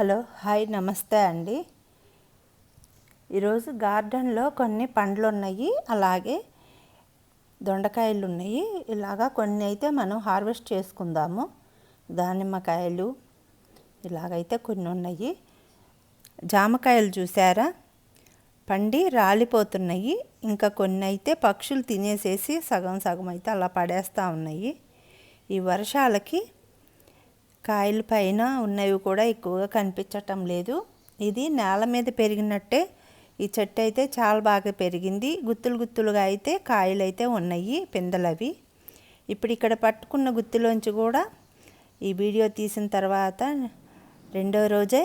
Hello hi నమస్తే అండి. ఈరోజు గార్డెన్లో కొన్ని పండ్లు ఉన్నాయి, అలాగే దొండకాయలు ఉన్నాయి. ఇలాగా కొన్ని అయితే మనం హార్వెస్ట్ చేసుకుందాము. దానిమ్మకాయలు ఇలాగైతే కొన్ని ఉన్నాయి. జామకాయలు చూసారా, పండి రాలిపోతున్నాయి. ఇంకా కొన్ని అయితే పక్షులు తినేసేసి సగం సగం అయితే అలా పడేస్తూ ఉన్నాయి. ఈ వర్షాలకి కాయలు పైన ఉన్నవి కూడా ఎక్కువగా కనిపించటం లేదు. ఇది నేల మీద పెరిగినట్టే ఈ చెట్టు అయితే చాలా బాగా పెరిగింది. గుత్తులు గుత్తులుగా అయితే కాయలు అయితే ఉన్నాయి, పిందెలవి. ఇప్పుడు ఇక్కడ పట్టుకున్న గుత్తిలోంచి కూడా ఈ వీడియో తీసిన తర్వాత రెండో రోజే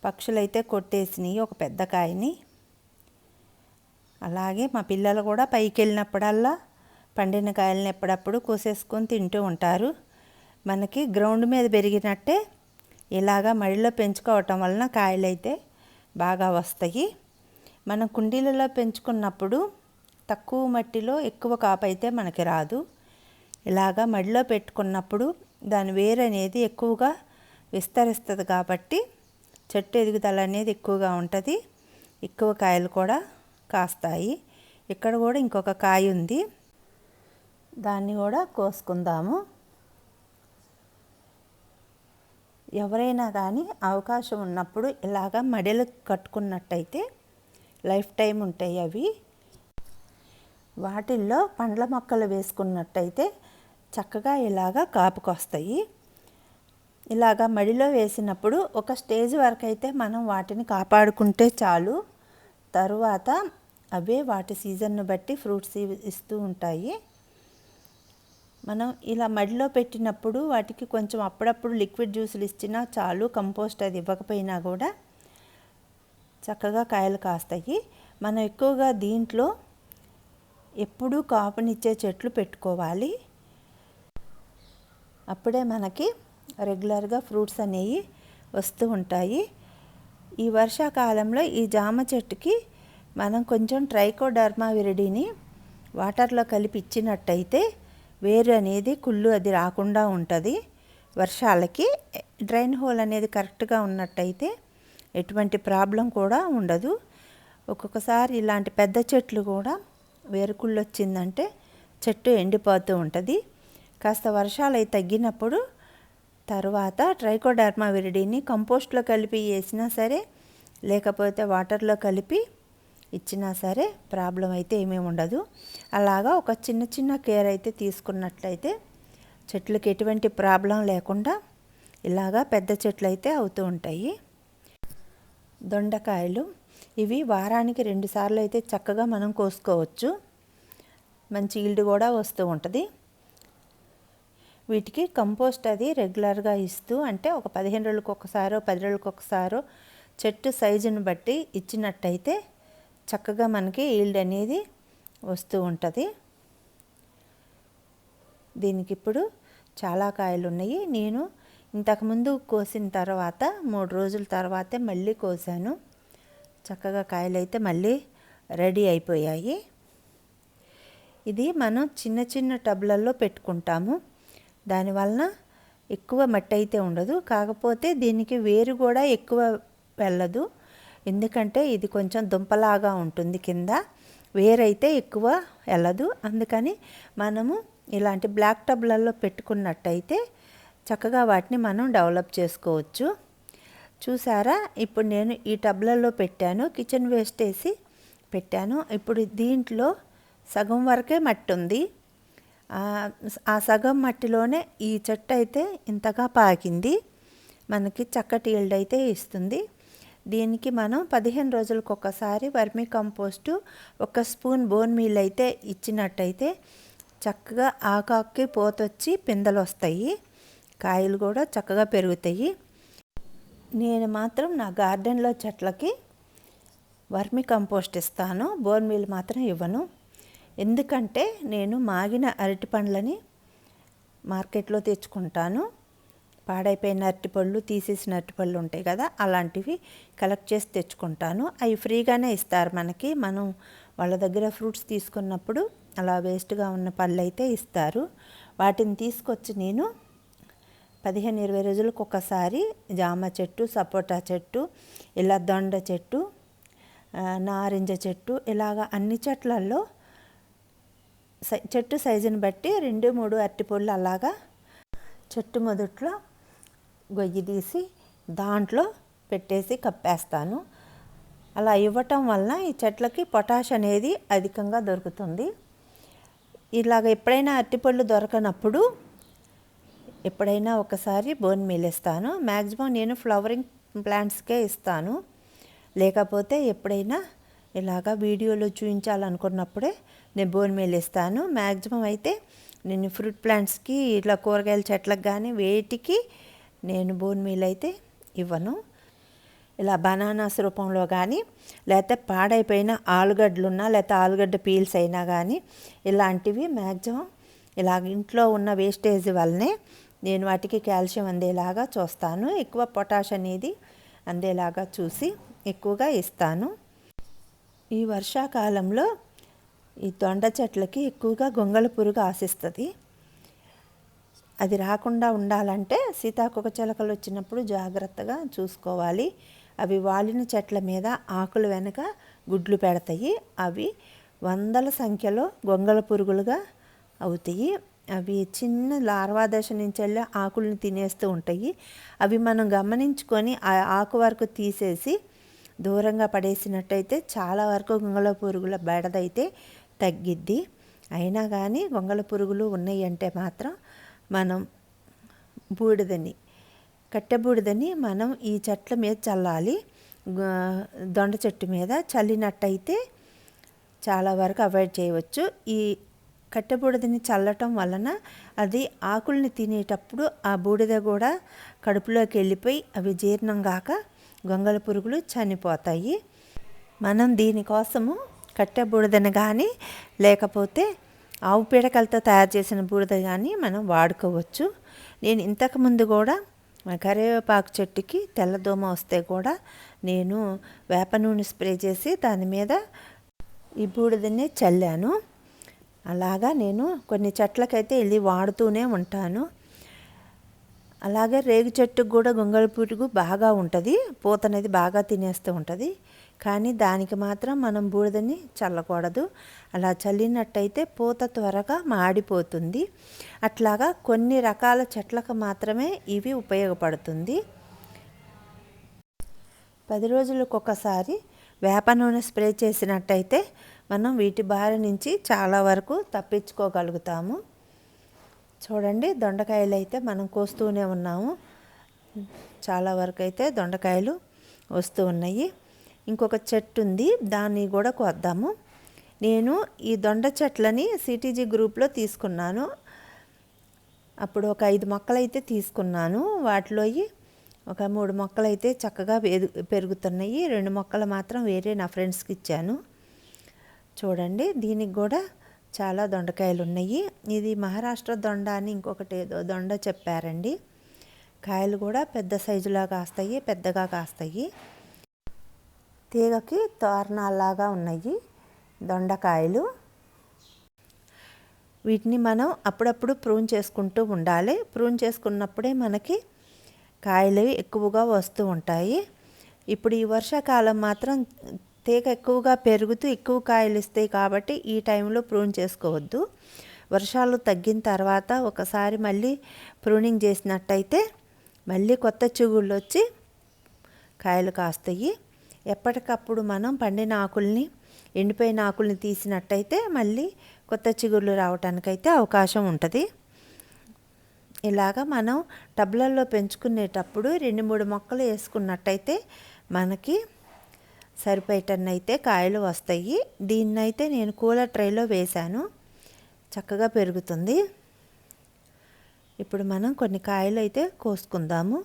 పక్షులైతే కొట్టేసినాయి ఒక పెద్ద కాయని. అలాగే మా పిల్లలు కూడా పైకి వెళ్ళినప్పుడల్లా పండిన కాయలను ఎప్పుడప్పుడు కోసేసుకొని తింటూ ఉంటారు. మనకి గ్రౌండ్ మీద పెరిగినట్టే ఇలాగా మడిలో పెంచుకోవటం వలన కాయలు అయితే బాగా వస్తాయి. మనం కుండీలలో పెంచుకున్నప్పుడు తక్కువ మట్టిలో ఎక్కువ కాపు అయితే మనకి రాదు. ఇలాగా మడిలో పెట్టుకున్నప్పుడు దాని వేరు అనేది ఎక్కువగా విస్తరిస్తుంది కాబట్టి చెట్టు ఎదుగుదల అనేది ఎక్కువగా ఉంటుంది, ఎక్కువ కాయలు కూడా కాస్తాయి. ఇక్కడ కూడా ఇంకొక కాయ ఉంది, దాన్ని కూడా కోసుకుందాము. ఎవరైనా కానీ అవకాశం ఉన్నప్పుడు ఇలాగ మడిలు కట్టుకున్నట్టయితే లైఫ్ టైం ఉంటాయి అవి. వాటిల్లో పండ్ల మొక్కలు వేసుకున్నట్టయితే చక్కగా ఇలాగ కాపుకొస్తాయి. ఇలాగ మడిలో వేసినప్పుడు ఒక స్టేజ్ వరకు అయితే మనం వాటిని కాపాడుకుంటే చాలు. తరువాత అవే వాటి సీజన్ను బట్టి ఫ్రూట్స్ ఇస్తూ ఉంటాయి. మనం ఇలా మడిలో పెట్టినప్పుడు వాటికి కొంచెం అప్పుడప్పుడు లిక్విడ్ జ్యూసులు ఇచ్చినా చాలు, కంపోస్ట్ అది ఇవ్వకపోయినా కూడా చక్కగా కాయలు కాస్తాయి. మనం ఎక్కువగా దీంట్లో ఎప్పుడూ కాపునిచ్చే చెట్లు పెట్టుకోవాలి. అప్పుడే మనకి రెగ్యులర్గా ఫ్రూట్స్ అనేవి వస్తూ ఉంటాయి. ఈ వర్షాకాలంలో ఈ జామ చెట్టుకి మనం కొంచెం ట్రైకోడర్మా విరిడిని వాటర్లో కలిపి ఇచ్చినట్టయితే వేరు అనేది కుళ్ళు అది రాకుండా ఉంటుంది. వర్షాలకి డ్రైన్ హోల్ అనేది కరెక్ట్గా ఉన్నట్టయితే ఎటువంటి ప్రాబ్లం కూడా ఉండదు. ఒక్కొక్కసారి ఇలాంటి పెద్ద చెట్లు కూడా వేరుకుళ్ళు వచ్చిందంటే చెట్టు ఎండిపోతూ ఉంటుంది. కాస్త వర్షాలు అవి తగ్గినప్పుడు తర్వాత ట్రైకోడర్మా విరిడిని కంపోస్ట్లో కలిపి వేసినా సరే, లేకపోతే వాటర్లో కలిపి ఇచ్చినా సరే ప్రాబ్లం అయితే ఏమీ ఉండదు. అలాగా ఒక చిన్న చిన్న కేర్ అయితే తీసుకున్నట్లయితే చెట్లకి ఎటువంటి ప్రాబ్లం లేకుండా ఇలాగా పెద్ద చెట్లు అయితే అవుతూ ఉంటాయి. దొండకాయలు ఇవి వారానికి 2 సార్లు అయితే చక్కగా మనం కోసుకోవచ్చు. మంచి ఈల్డ్ కూడా వస్తూ ఉంటుంది. వీటికి కంపోస్ట్ అది రెగ్యులర్గా ఇస్తూ, అంటే ఒక 15 రోజులకు ఒకసారో 10 రోజులకు ఒకసారో చెట్టు సైజుని బట్టి ఇచ్చినట్టయితే చక్కగా మనకి ఈల్డ్ అనేది వస్తూ ఉంటుంది. దీనికి ఇప్పుడు చాలా కాయలు ఉన్నాయి. నేను ఇంతకుముందు కోసిన తర్వాత 3 రోజుల తర్వాతే మళ్ళీ కోసాను. చక్కగా కాయలు అయితే మళ్ళీ రెడీ అయిపోయాయి. ఇది మనం చిన్న చిన్న టబ్లలో పెట్టుకుంటాము, దానివలన ఎక్కువ మట్టి అయితే ఉండదు. కాకపోతే దీనికి వేరు కూడా ఎక్కువ వెళ్ళదు, ఎందుకంటే ఇది కొంచెం దుంపలాగా ఉంటుంది కింద, వేరైతే ఎక్కువ వెళ్ళదు. అందుకని మనము ఇలాంటి బ్లాక్ టబ్లలో పెట్టుకున్నట్టయితే చక్కగా వాటిని మనం డెవలప్ చేసుకోవచ్చు. చూసారా, ఇప్పుడు నేను ఈ టబ్లలో పెట్టాను, కిచెన్ వేస్ట్ వేసి పెట్టాను. ఇప్పుడు దీంట్లో సగం వరకే మట్టి ఉంది. ఆ సగం మట్టిలోనే ఈ చెట్టు అయితే ఇంతగా పాకింది, మనకి చక్కటి ఈల్డ్ అయితే ఇస్తుంది. దీనికి మనం 15 రోజులకు ఒకసారి vermi compost 1 spoon bone meal అయితే ఇచ్చినట్టయితే చక్కగా ఆకాకి పోతొచ్చి పిందెలు వస్తాయి, కాయలు కూడా చక్కగా పెరుగుతాయి. నేను మాత్రం నా గార్డెన్లో చెట్లకి వర్మీ కంపోస్ట్ ఇస్తాను, బోన్ మీల్ మాత్రం ఇవ్వను. ఎందుకంటే నేను మాగిన అరటి పండ్లని మార్కెట్లో తెచ్చుకుంటాను. పాడైపోయిన అరటిపళ్ళు, తీసేసిన అరటిపళ్ళు ఉంటాయి కదా, అలాంటివి కలెక్ట్ చేసి తెచ్చుకుంటాను. అవి ఫ్రీగానే ఇస్తారు మనకి. మనం వాళ్ళ దగ్గర ఫ్రూట్స్ తీసుకున్నప్పుడు అలా వేస్ట్గా ఉన్న పళ్ళు అయితే ఇస్తారు. వాటిని తీసుకొచ్చి నేను 15-20 రోజులకు ఒకసారి జామ చెట్టు, సపోటా చెట్టు, ఇలా దొండ చెట్టు, నారింజ చెట్టు, ఇలాగ అన్ని చెట్లల్లో చెట్టు సైజుని బట్టి 2-3 అరటిపళ్ళు అలాగా చెట్టు మొదట్లో గొయ్యి తీసి దాంట్లో పెట్టేసి కప్పేస్తాను. అలా ఇవ్వటం వలన ఈ చెట్లకి పొటాష్ అనేది అధికంగా దొరుకుతుంది. ఇలాగ ఎప్పుడైనా అరటిపళ్ళు దొరకనప్పుడు ఎప్పుడైనా ఒకసారి బోన్ మీల్ ఇస్తాను. మ్యాక్సిమం నేను ఫ్లవరింగ్ ప్లాంట్స్కే ఇస్తాను. లేకపోతే ఎప్పుడైనా ఇలాగ వీడియోలో చూపించాలనుకున్నప్పుడే నేను బోన్ మీల్ ఇస్తాను. మ్యాక్సిమం అయితే నేను ఫ్రూట్ ప్లాంట్స్కి ఇట్లా కూరగాయల చెట్లకు కానీ వేటికి నేను బోన్ మీల్ అయితే ఇవ్వను. ఇలా బనానాస్ రూపంలో కానీ లేకపోతే పాడైపోయిన ఆలుగడ్డలున్నా లేకపోతే ఆలుగడ్డ పీల్స్ అయినా కానీ ఇలాంటివి మ్యాక్సిమం ఇలాగ ఇంట్లో ఉన్న వేస్టేజ్ వల్లనే నేను వాటికి కాల్షియం అందేలాగా చూస్తాను. ఎక్కువ పొటాష్ అనేది అందేలాగా చూసి ఎక్కువగా ఇస్తాను. ఈ వర్షాకాలంలో ఈ దొండ చెట్లకి ఎక్కువగా గొంగళ పురుగు ఆశిస్తుంది. అది రాకుండా ఉండాలంటే సీతాకోకచిలుకలు వచ్చినప్పుడు జాగ్రత్తగా చూసుకోవాలి. అవి వాలిన చెట్ల మీద ఆకుల వెనక గుడ్లు పెడతాయి. అవి వందల సంఖ్యలో గొంగళ పురుగులుగా అవుతాయి. అవి చిన్న లార్వా దశ నుంచి వెళ్ళి ఆకుల్ని తినేస్తూ ఉంటాయి. అవి మనం గమనించుకొని ఆ ఆకు వరకు తీసేసి దూరంగా పడేసినట్టయితే చాలా వరకు గొంగళ పురుగుల బెడదైతే తగ్గిద్ది. అయినా కానీ గొంగళ పురుగులు ఉన్నాయి అంటే మాత్రం మనం బూడిదని కట్టెబూడిదని మనం ఈ చెట్ల మీద చల్లాలి. దొండ చెట్టు మీద చల్లినట్టయితే చాలా వరకు అవాయిడ్ చేయవచ్చు. ఈ కట్టెబూడిదని చల్లటం వలన అది ఆకుల్ని తినేటప్పుడు ఆ బూడిద కూడా కడుపులోకి వెళ్ళిపోయి అవి జీర్ణం కాక గొంగళ పురుగులు చనిపోతాయి. మనం దీనికోసము కట్టెబూడిదని కానీ లేకపోతే ఆవు పిడకలతో తయారు చేసిన బూడిద కానీ మనం వాడుకోవచ్చు. నేను ఇంతకుముందు కూడా కరివేపాకు చెట్టుకి తెల్లదోమ వస్తే కూడా నేను వేప నూనె స్ప్రే చేసి దాని మీద ఈ బూడిదని చల్లాను. అలాగా నేను కొన్ని చెట్లకైతే వెళ్ళి వాడుతూనే ఉంటాను. అలాగే రేగు చెట్టుకు కూడా గొంగళ పురుగు బాగా ఉంటుంది. పూత అనేది బాగా తినేస్తూ ఉంటుంది. కానీ దానికి మాత్రం మనం బూడిదని చల్లకూడదు. అలా చల్లినట్టయితే పూత త్వరగా మాడిపోతుంది. అట్లాగా కొన్ని రకాల చెట్లకు మాత్రమే ఇవి ఉపయోగపడుతుంది. 10 రోజులకు ఒకసారి వేప నూనె స్ప్రే చేసినట్టయితే మనం వీటి బారి నుంచి చాలా వరకు తప్పించుకోగలుగుతాము. చూడండి, దొండకాయలు అయితే మనం కోస్తూనే ఉన్నాము. చాలా వరకు అయితే దొండకాయలు వస్తూ ఉన్నాయి. ఇంకొక చెట్టు ఉంది, దాన్ని కూడా కోద్దాము. నేను ఈ దొండ చెట్లని సిటీజీ గ్రూప్లో తీసుకున్నాను. అప్పుడు ఒక 5 మొక్కలు అయితే తీసుకున్నాను. వాటిలో ఒక 3 మొక్కలు అయితే చక్కగా పెరుగుతున్నాయి. 2 మొక్కలు మాత్రం వేరే నా ఫ్రెండ్స్కి ఇచ్చాను. చూడండి, దీనికి కూడా చాలా దొండకాయలు ఉన్నాయి. ఇది మహారాష్ట్ర దొండ అని ఇంకొకటి ఏదో దొండ చెప్పారండి. కాయలు కూడా పెద్ద సైజులా కాస్తాయి, పెద్దగా కాస్తాయి. తీగకి తోరణాల్లాగా ఉన్నాయి దొండకాయలు. వీటిని మనం అప్పుడప్పుడు ప్రూన్ చేసుకుంటూ ఉండాలి. ప్రూన్ చేసుకున్నప్పుడే మనకి కాయలు ఎక్కువగా వస్తూ ఉంటాయి. ఇప్పుడు ఈ వర్షాకాలం మాత్రం తీగ ఎక్కువగా పెరుగుతూ ఎక్కువ కాయలు ఇస్తాయి కాబట్టి ఈ టైంలో ప్రూన్ చేసుకోవద్దు. వర్షాలు తగ్గిన తర్వాత ఒకసారి మళ్ళీ ప్రూనింగ్ చేసినట్టయితే మళ్ళీ కొత్త చిగుళ్ళు వచ్చి కాయలు కాస్తాయి. ఎప్పటికప్పుడు మనం పండిన ఆకుల్ని, ఎండిపోయిన ఆకుల్ని తీసినట్టయితే మళ్ళీ కొత్త చిగుళ్ళు రావటానికైతే అవకాశం ఉంటుంది. ఇలాగ మనం టబ్లల్లో పెంచుకునేటప్పుడు 2-3 మొక్కలు వేసుకున్నట్టయితే మనకి సరిపోయేటన్నైతే కాయలు వస్తాయి. దీన్నైతే నేను కూలర్ ట్రేలో వేశాను, చక్కగా పెరుగుతుంది. ఇప్పుడు మనం కొన్ని కాయలు అయితే కోసుకుందాము.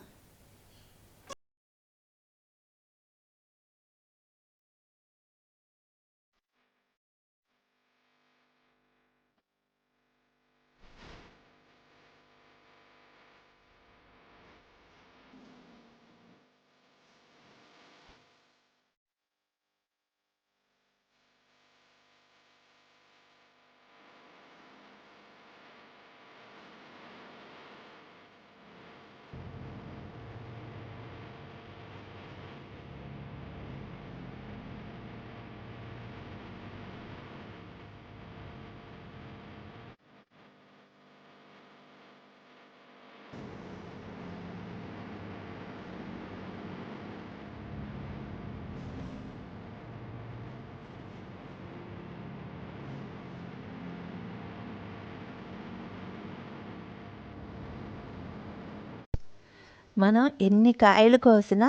మనం ఎన్ని కాయలు కోసినా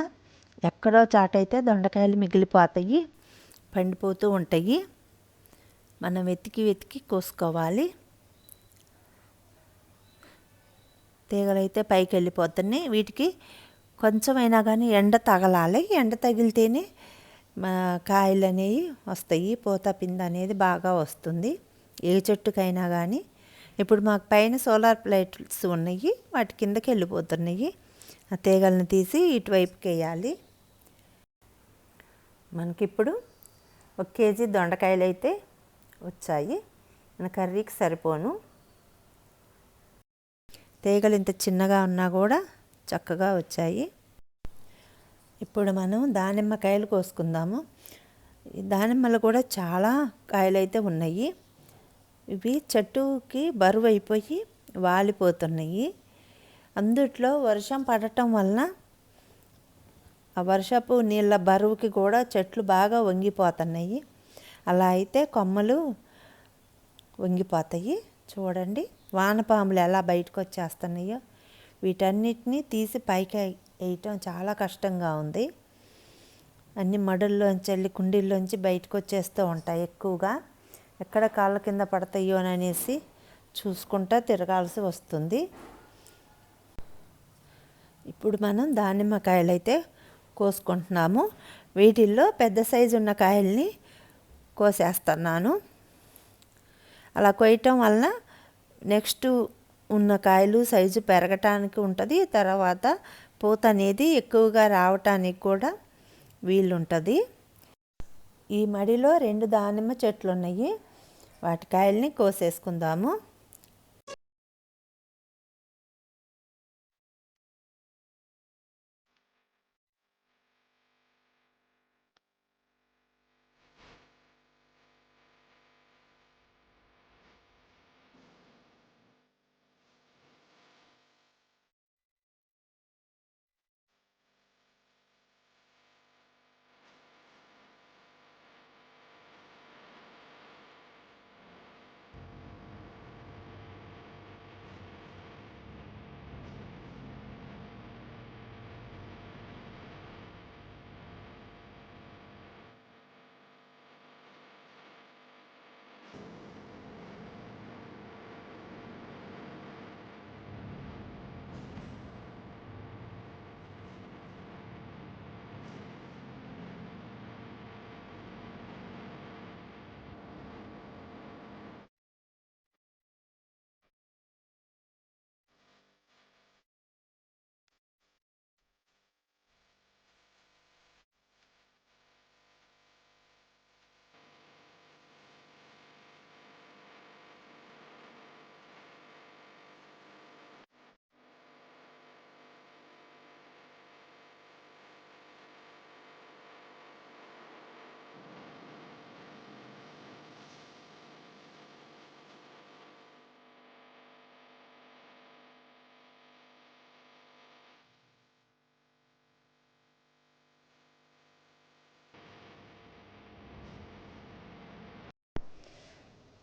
ఎక్కడో చాటైతే దొండకాయలు మిగిలిపోతాయి, పండిపోతూ ఉంటాయి. మనం వెతికి వెతికి కోసుకోవాలి. తీగలైతే పైకి వెళ్ళిపోతున్నాయి. వీటికి కొంచెమైనా కానీ ఎండ తగలాలి. ఎండ తగిలితేనే కాయలు అనేవి వస్తాయి, పూత పిండి అనేది బాగా వస్తుంది ఏ చెట్టుకైనా కానీ. ఇప్పుడు మాకు పైన సోలార్ ప్లేట్స్ ఉన్నాయి, వాటి కిందకి వెళ్ళిపోతున్నాయి. ఆ తీగలను తీసి ఇటువైపుకి వేయాలి. మనకిప్పుడు 1 కేజీ దొండకాయలు అయితే వచ్చాయి. మన కర్రీకి సరిపోను. తీగలు ఇంత చిన్నగా ఉన్నా కూడా చక్కగా వచ్చాయి. ఇప్పుడు మనం దానిమ్మకాయలు కోసుకుందాము. ఈ దానిమ్మలు కూడా చాలా కాయలు అయితే ఉన్నాయి. ఇవి చెట్టుకి బరువు అయిపోయి వాలిపోతున్నాయి. అందుట్లో వర్షం పడటం వలన ఆ వర్షపు నీళ్ళ బరువుకి కూడా చెట్లు బాగా వంగిపోతున్నాయి. అలా అయితే కొమ్మలు వంగిపోతాయి. చూడండి వానపాములు ఎలా బయటకు వచ్చేస్తున్నాయో. వీటన్నిటిని తీసి పైకి వేయటం చాలా కష్టంగా ఉంది. అన్ని మడుల్లోంచి వెళ్ళి కుండీల్లోంచి బయటకు వచ్చేస్తూ ఉంటాయి ఎక్కువగా. ఎక్కడ కాళ్ళ కింద పడతాయో అనేసి చూసుకుంటా తిరగాల్సి వస్తుంది. ఇప్పుడు మనం దానిమ్మకాయలు అయితే కోసుకుంటున్నాము. వీటిల్లో పెద్ద సైజు ఉన్న కాయల్ని కోసేస్తున్నాను. అలా కోయటం వలన నెక్స్ట్ ఉన్న కాయలు సైజు పెరగటానికి ఉంటుంది. తర్వాత పూత అనేది ఎక్కువగా రావటానికి కూడా వీలుంటుంది. ఈ మడిలో 2 దానిమ్మ చెట్లు ఉన్నాయి. వాటి కాయల్ని కోసేసుకుందాము.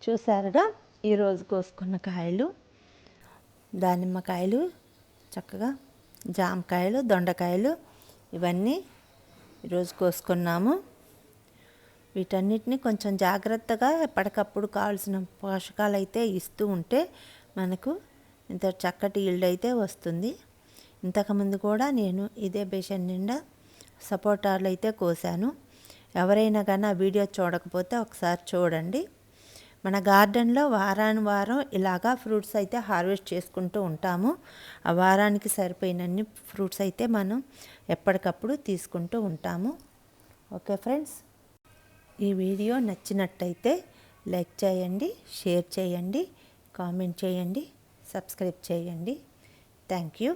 చూసారుగా ఈరోజు కోసుకున్న కాయలు, దానిమ్మకాయలు, చక్కగా జామకాయలు, దొండకాయలు ఇవన్నీ ఈరోజు కోసుకున్నాము. వీటన్నిటిని కొంచెం జాగ్రత్తగా ఎప్పటికప్పుడు కావాల్సిన పోషకాలు అయితే ఇస్తూ ఉంటే మనకు ఇంత చక్కటి ఈల్డ్ అయితే వస్తుంది. ఇంతకుముందు కూడా నేను ఇదే బేషన్ నిండా సపోటాలు అయితే కోసాను. ఎవరైనా కానీ ఆ వీడియో చూడకపోతే ఒకసారి చూడండి. మన గార్డెన్లో వారానికి వారం ఇలాగా ఫ్రూట్స్ అయితే హార్వెస్ట్ చేసుకుంటూ ఉంటాము. ఆ వారానికి సరిపోయినన్ని ఫ్రూట్స్ అయితే మనం ఎప్పటికప్పుడు తీసుకుంటూ ఉంటాము. ఓకే ఫ్రెండ్స్, ఈ వీడియో నచ్చినట్టయితే లైక్ చేయండి, షేర్ చేయండి, కామెంట్ చేయండి, సబ్స్క్రైబ్ చేయండి. Thank you.